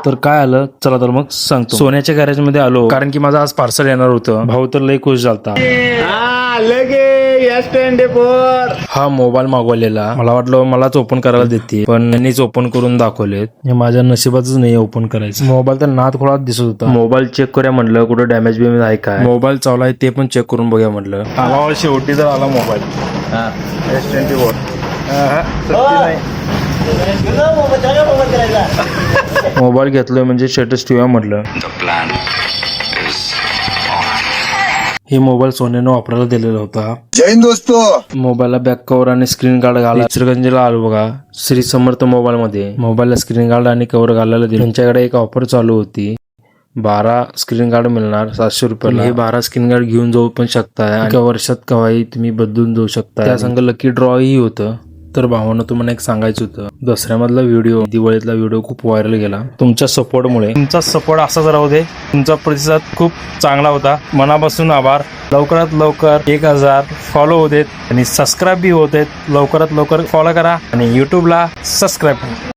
तर काय आलं चला तर मग सांगतो. सोन्याच्या गॅरेज मध्ये आलो कारण की माझं आज पार्सल येणार होतं. भाऊ तर लई खुश झालता. हा मोबाईल मागवलेला, मला वाटलं मलाच ओपन करायला देते, पण त्यांनीच ओपन करून दाखवलेत. हे माझ्या नशिबातच नाही ओपन करायचं. मोबाईल तर नात खोळात दिसत होता. मोबाईल चेक करूया म्हटलं, कुठं डॅमेज बिमेज आहे काय. मोबाईल चावलाय ते पण चेक करून बघूया म्हटलं. आला शेवटी तर आला मोबाईल. S24 मोबाईल घेतलोय म्हणजे स्टेटस ठेवूया म्हटलं. हे मोबाईल सोन्यानं वापरायला दिलेला होता. जय हिंद दोस्तो. मोबाईलला बॅक कव्हर आणि स्क्रीन गार्ड घाला. इचलकरंजीला आलो बघा श्री समर्थ मोबाईल मध्ये. मोबाईलला स्क्रीन गार्ड आणि कव्हर घालायला दिलं. त्यांच्याकडे एक ऑफर चालू होती. 12 स्क्रीन गार्ड मिळणार 700 रुपयाला. हे 12 स्क्रीन गार्ड घेऊन जाऊ पण शकताय. एका वर्षात केव्हाही तुम्ही बदलून जाऊ शकता. त्या संग लकी ड्रॉ ही होतं. तर भावानं तुम्हाला एक सांगायचं होतं, दसऱ्यामधला व्हिडिओ, दिवाळीतला व्हिडिओ खूप व्हायरल गेला तुमच्या सपोर्टमुळे. तुमचा सपोर्ट असाच राहू दे. तुमचा प्रतिसाद खूप चांगला होता, मनापासून आभार. लवकरात लवकर 1000 फॉलो होत आणि सबस्क्राईब बी होत. लवकरात लवकर फॉलो करा आणि युट्यूबला सबस्क्राईब करा.